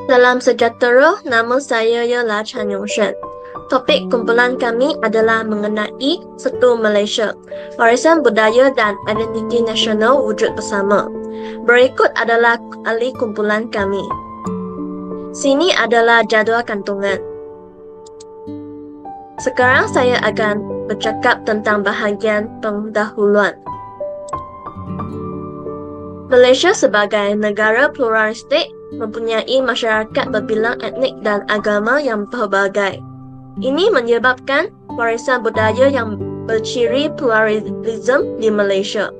Salam sejahtera, nama saya ialah Chan Yong Shen. Topik kumpulan kami adalah mengenai Satu Malaysia, warisan budaya dan identiti nasional wujud bersama. Berikut adalah ahli kumpulan kami. Sini adalah jadual kantongan. Sekarang saya akan bercakap tentang bahagian pendahuluan. Malaysia sebagai negara pluralistik mempunyai masyarakat berbilang etnik dan agama yang pelbagai. Ini menyebabkan warisan budaya yang berciri pluralisme di Malaysia.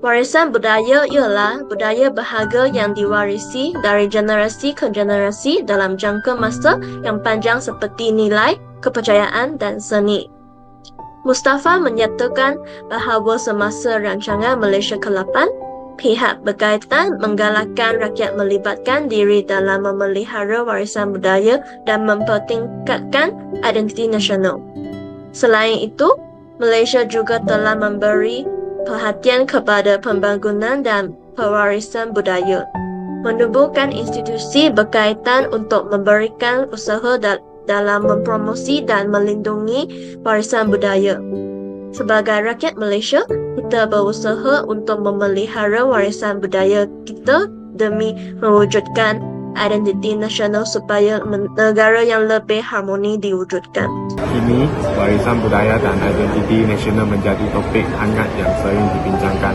Warisan budaya ialah budaya berharga yang diwarisi dari generasi ke generasi dalam jangka masa yang panjang seperti nilai, kepercayaan dan seni. Mustafa menyatakan bahawa semasa rancangan Malaysia ke-8, pihak berkaitan menggalakkan rakyat melibatkan diri dalam memelihara warisan budaya dan mempertingkatkan identiti nasional. Selain itu, Malaysia juga telah memberi perhatian kepada pembangunan dan pewarisan budaya, menubuhkan institusi berkaitan untuk memberikan usaha dalam mempromosi dan melindungi warisan budaya. Sebagai rakyat Malaysia, kita berusaha untuk memelihara warisan budaya kita demi mewujudkan identiti nasional supaya negara yang lebih harmoni diwujudkan. Kini, warisan budaya dan identiti nasional menjadi topik hangat yang sering dibincangkan.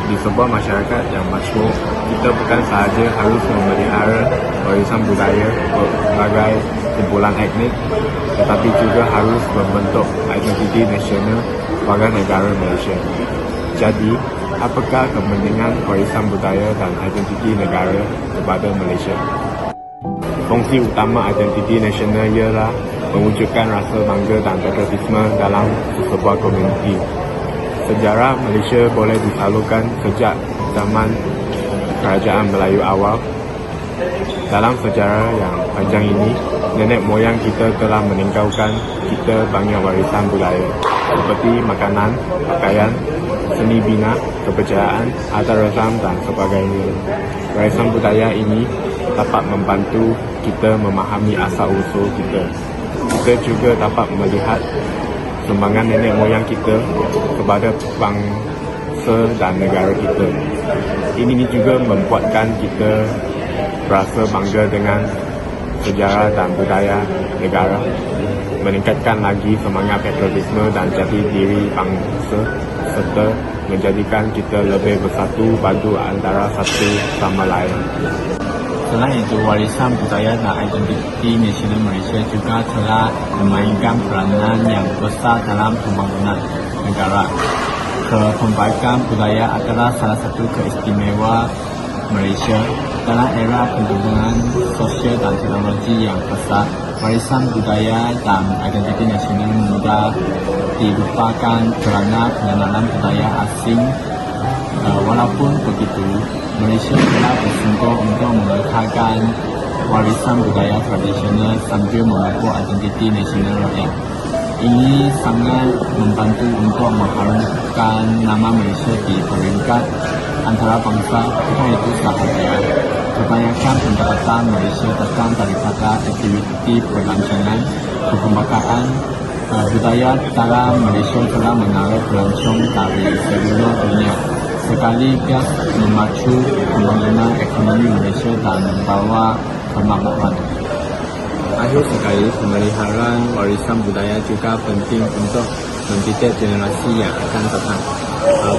Di sebuah masyarakat yang majmuk, kita bukan sahaja harus memelihara warisan budaya sebagai kumpulan etnik, tetapi juga harus membentuk identiti nasional sebagai negara Malaysia. Jadi, apakah kepentingan warisan budaya dan identiti negara kepada Malaysia? Fungsi utama identiti nasional ialah mewujudkan rasa bangga dan patriotisme dalam sebuah komuniti. Sejarah Malaysia boleh disalurkan sejak zaman kerajaan Melayu awal. Dalam sejarah yang panjang ini, nenek moyang kita telah meninggalkan kita banyak warisan budaya seperti makanan, pakaian, seni bina, kepercayaan, adat rasam dan sebagainya. Warisan budaya ini dapat membantu kita memahami asal-usul kita. Kita juga dapat melihat sumbangan nenek moyang kita kepada bangsa dan negara kita. Ini juga membuatkan kita berasa bangga dengan sejarah dan budaya negara, meningkatkan lagi semangat patriotisme dan jati diri bangsa, serta menjadikan kita lebih bersatu padu antara satu sama lain. Selain itu, warisan budaya dan identiti nasional Malaysia juga telah memainkan peranan yang besar dalam pembangunan negara. Kepembaikan budaya adalah salah satu keistimewaan Malaysia. Dalam era perkembangan sosial dan teknologi yang pesat, warisan budaya dan identiti nasional mudah dilupakan kerana pengenalan budaya asing. Walaupun begitu, Malaysia telah bersungguh untuk melekatkan warisan budaya tradisional sambil memupuk identiti nasional rakyat. Ini sangat membantu untuk mengharumkan nama Malaysia di peringkat antara bangsa, bukan itu sahaja. Kebanyakan pendapatan Malaysia datang daripada aktiviti perancangan kepembakaan budaya dalam Malaysia telah mengalir pelancong dari seluruh dunia, sekaligus memacu pembangunan ekonomi Malaysia dan membawa kemakmuran. Akhir sekali, pemeliharaan warisan budaya juga penting untuk mendidik generasi yang akan datang.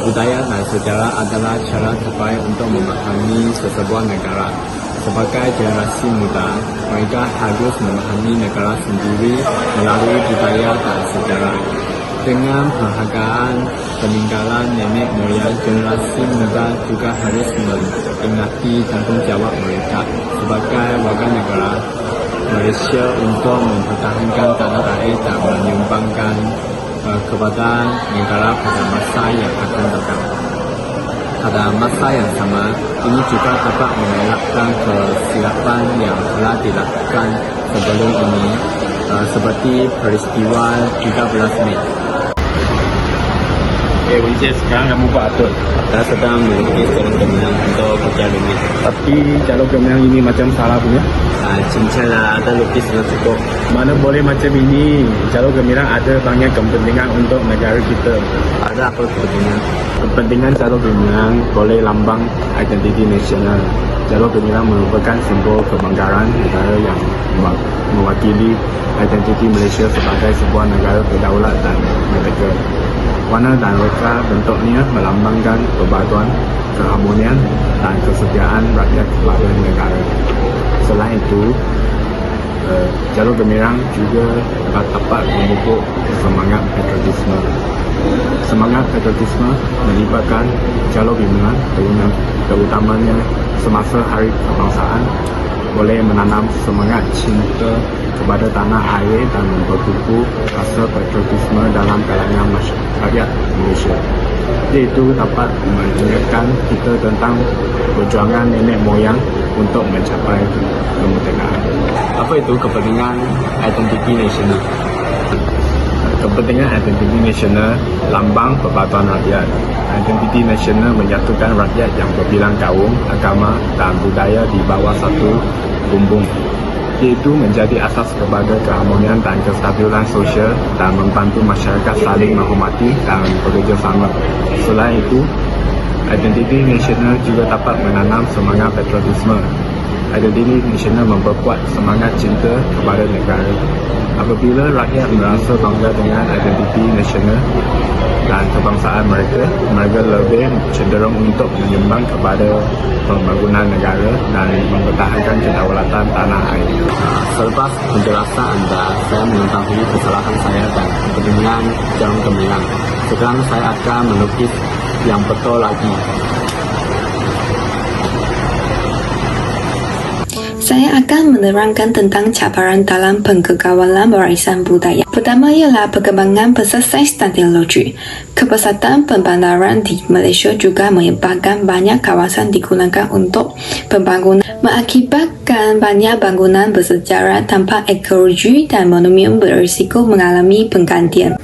Budaya dan sejarah adalah cara terbaik untuk memahami sesebuah negara. Sebagai generasi muda, mereka harus memahami negara sendiri melalui budaya dan sejarah. Dengan penghargaan peninggalan nenek moyang, generasi muda juga harus mengingati tanggungjawab mereka sebagai warga negara Malaysia untuk mempertahankan tanah air dan menyumbangkan kepada negara pada masa yang akan datang. Pada masa yang sama, ini juga dapat mengelakkan kesilapan yang telah dilakukan sebelum ini, seperti peristiwa 13 Mei. Wincik, sekarang kamu buat apa? Saya sedang melukis jalur gemilang untuk kerja rumah. Tapi jalur gemilang ini macam salah punya. Cincin lah, ada lukis sudah cukup. Mana boleh macam ini? Jalur gemilang ada banyak kepentingan untuk negara kita. Ada apa kepentingan? Kepentingan jalur gemilang boleh lambang identiti nasional. Jalur gemilang merupakan simbol kebanggaan negara yang mewakili identiti Malaysia sebagai sebuah negara berdaulat dan merdeka. Warna dan reka bentuknya melambangkan persatuan, keharmonian dan kesetiaan rakyat kepada negara. Selain itu, jalur gemilang juga dapat memupuk semangat patriotisme. Semangat patriotisme melibatkan jalur gemilang terutamanya semasa Hari Kebangsaan boleh menanam semangat cinta kepada tanah air dan memperkukuh rasa patriotisme dalam kalangan rakyat Malaysia. Iaitu dapat mengingatkan kita tentang perjuangan nenek moyang untuk mencapai kemerdekaan. Apa itu kepentingan identiti nasional? Kepentingan identiti nasional lambang persatuan rakyat. Identiti nasional menyatukan rakyat yang berbilang kaum, agama dan budaya di bawah satu bumbung, iaitu menjadi asas kepada keharmonian dan kestabilan sosial dan membantu masyarakat saling menghormati dan bekerjasama. Selain itu, identiti nasional juga dapat menanam semangat patriotisme. Identiti nasional memperkuat semangat cinta kepada negara. Apabila rakyat merasa bangga dengan identiti nasional dan kebangsaan mereka, mereka lebih cenderung untuk menyumbang kepada pembangunan negara dan mempertahankan kedaulatan tanah air. Selepas penjelasan Anda, saya mengetahui kesalahan saya dan kepentingan jalur gemilang. Sekarang saya akan melukis yang betul lagi. Saya akan menerangkan tentang cabaran dalam pengegawalan warisan budaya. Pertama ialah perkembangan pesat sains dan teknologi. Kepesatan pembandaran di Malaysia juga menyebabkan banyak kawasan digunakan untuk pembangunan, mengakibatkan banyak bangunan bersejarah tanpa ekologi dan monumen berisiko mengalami penggantian.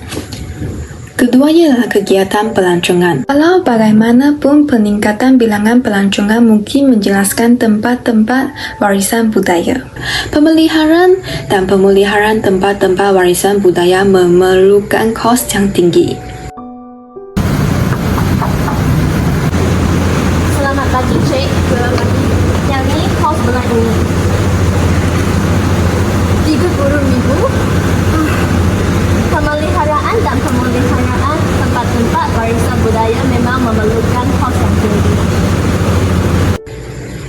Kedua ialah kegiatan pelancongan. Walau bagaimanapun peningkatan bilangan pelancongan mungkin menjelaskan tempat-tempat warisan budaya. Pemeliharaan dan pemeliharaan tempat-tempat warisan budaya memerlukan kos yang tinggi. Selamat pagi, Cik. Selamat pagi. Yang ni kos bulan ini. 30,000. Pemeliharaan dan pemeliharaan tempat-tempat warisan budaya memang memerlukan kos yang tinggi.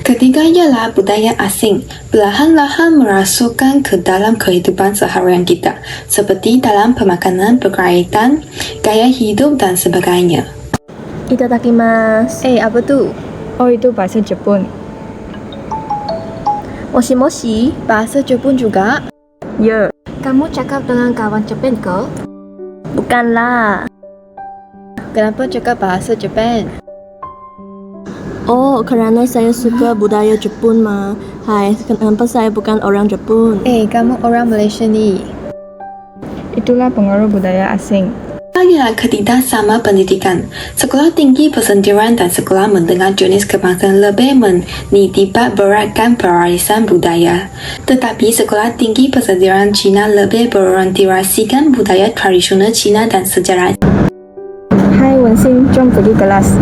Ketiga ialah budaya asing, perlahan-lahan merasukkan ke dalam kehidupan seharian kita, seperti dalam pemakanan, pergayaan, gaya hidup dan sebagainya. Itadakimasu. Apa tu? Oh, itu bahasa Jepun. Moshi moshi. Bahasa Jepun juga? Ya. Kamu cakap dengan kawan Jepun ke? Bukanlah. Kenapa cakap bahasa Jepun? Oh, kerana saya suka budaya Jepun mah. Hai, kenapa saya bukan orang Jepun? Kamu orang Malaysia ni. Itulah pengaruh budaya asing. Ialah ketidaksama pendidikan. Sekolah tinggi persendirian dan sekolah menengah jenis kebangsaan lebih menitik beratkan pewarisan budaya. Tetapi sekolah tinggi persendirian Cina lebih berorientasikan budaya tradisional Cina dan sejarah. Hai Wenxing, jom pergi kelas.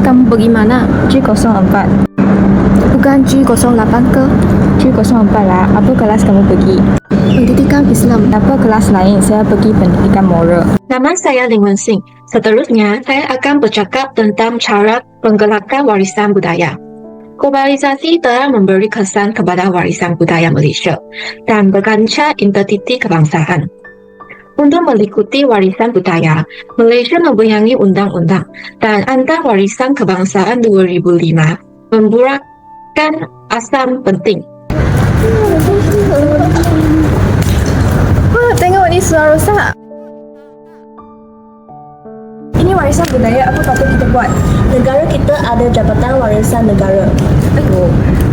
Kamu pergi mana? G04. Bukan G08 ke? G04 lah, apa kelas kamu pergi? Pendidikan Islam. Apa kelas lain? Saya pergi pendidikan moral. Nama saya Ling Wensing. Seterusnya, saya akan bercakap tentang cara penggerakan warisan budaya. Globalisasi telah memberi kesan kepada warisan budaya Malaysia dan berkancah identiti kebangsaan. Untuk mengikuti warisan budaya, Malaysia mempunyai undang-undang dan Akta Warisan Kebangsaan 2005 membuatkan asam penting. Wah, tengok ni suara rosak. Ini warisan budaya, apa patut kita buat? Negara kita ada Jabatan Warisan Negara.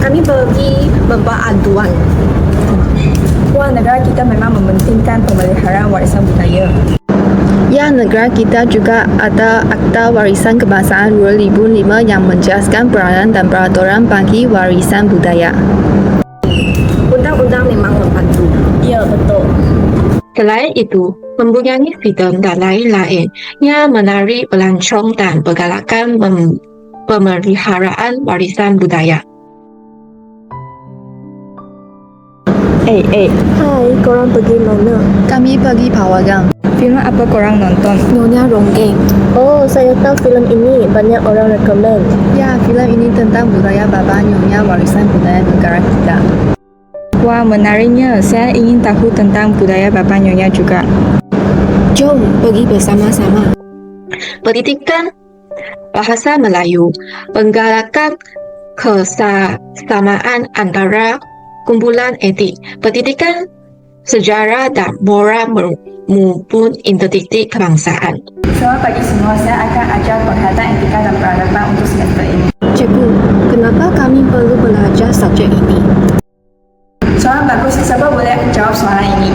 Kami pergi membuat aduan. Wah, negara kita memang mementingkan pemeliharaan warisan budaya. Ya, negara kita juga ada Akta Warisan Kebangsaan 2005 yang menjelaskan peranan dan peraturan bagi warisan budaya. Undang-undang memang membantu. Ya, betul. Selain itu, mempunyai filem dan lain-lain yang menarik pelancong dan bergalakan pemeliharaan warisan budaya. Hai, korang pergi mana? kami pergi Pawagam. Filem apa korang nonton? Nyonya Ronggeng. Oh, saya tahu filem ini. Banyak orang rekomen. Ya, filem ini tentang budaya Bapa Nyonya warisan budaya negara kita. Wah, menariknya. Saya ingin tahu tentang budaya Bapa Nyonya juga. Jom pergi bersama-sama. Pendidikan bahasa Melayu, penggalakan kesamaan antara kumpulan etik, pendidikan sejarah dan moral maupun identiti kebangsaan. Selamat pagi semua, saya akan ajar perkhidmatan etika dan peradaban untuk semester ini. Cikgu, kenapa kami perlu belajar subjek ini? Soalan bagus, siapa boleh jawab soalan ini?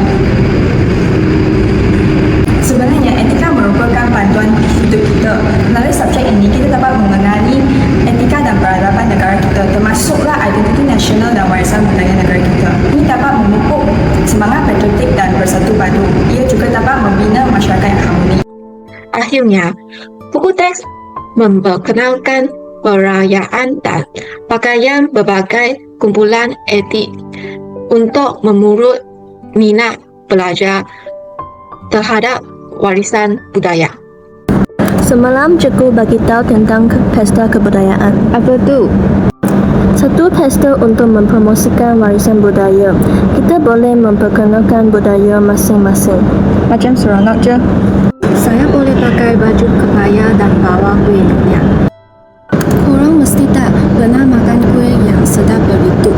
Sebenarnya etika merupakan panduan hidup kita. Melalui subjek ini, kita dapat mengenali etika dan peradaban negara kita, termasuklah identiti nasional dan warisan budaya negara kita. Ini dapat memupuk semangat patriotik dan bersatu padu. Ia juga dapat membina masyarakat yang harmoni. Akhirnya, buku teks memperkenalkan perayaan dan pakaian berbagai kumpulan etik untuk memurut minat pelajar terhadap warisan budaya. Semalam cikgu bagi tahu tentang pesta kebudayaan. Apa tu? Satu pesta untuk mempromosikan warisan budaya. Kita boleh memperkenalkan budaya masing-masing. Macam seronok je. Saya boleh pakai baju kebaya dan bawa kuih nyonya. Korang mesti tak pernah makan kuih yang sedap begitu.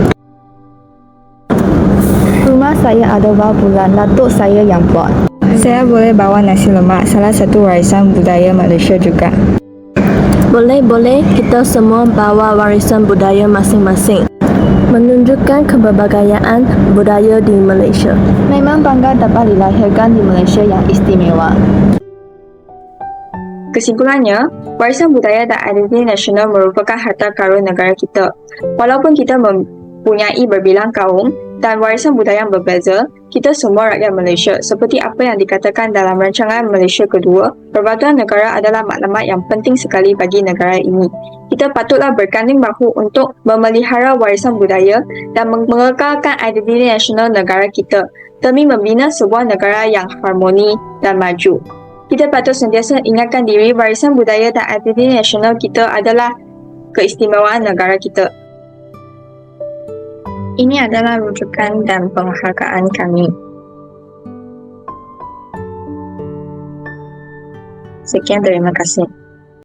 Rumah saya ada bawah bulan, datuk saya yang buat. Saya boleh bawa nasi lemak, salah satu warisan budaya Malaysia juga. Boleh, kita semua bawa warisan budaya masing-masing. Menunjukkan keberbagai-an budaya di Malaysia. Memang bangga dapat dilahirkan di Malaysia yang istimewa. Kesimpulannya, warisan budaya dan identiti nasional merupakan harta karun negara kita. Walaupun kita mempunyai berbilang kaum dan warisan budaya yang berbeza, kita semua rakyat Malaysia. Seperti apa yang dikatakan dalam rancangan Malaysia Kedua, Perbatuan Negara adalah maklumat yang penting sekali bagi negara ini. Kita patutlah berganding bahu untuk memelihara warisan budaya dan mengekalkan identiti nasional negara kita demi membina sebuah negara yang harmoni dan maju. Kita patut sentiasa ingatkan diri warisan budaya dan identiti nasional kita adalah keistimewaan negara kita. Ini adalah rujukan dan penghargaan kami. Sekian, terima kasih.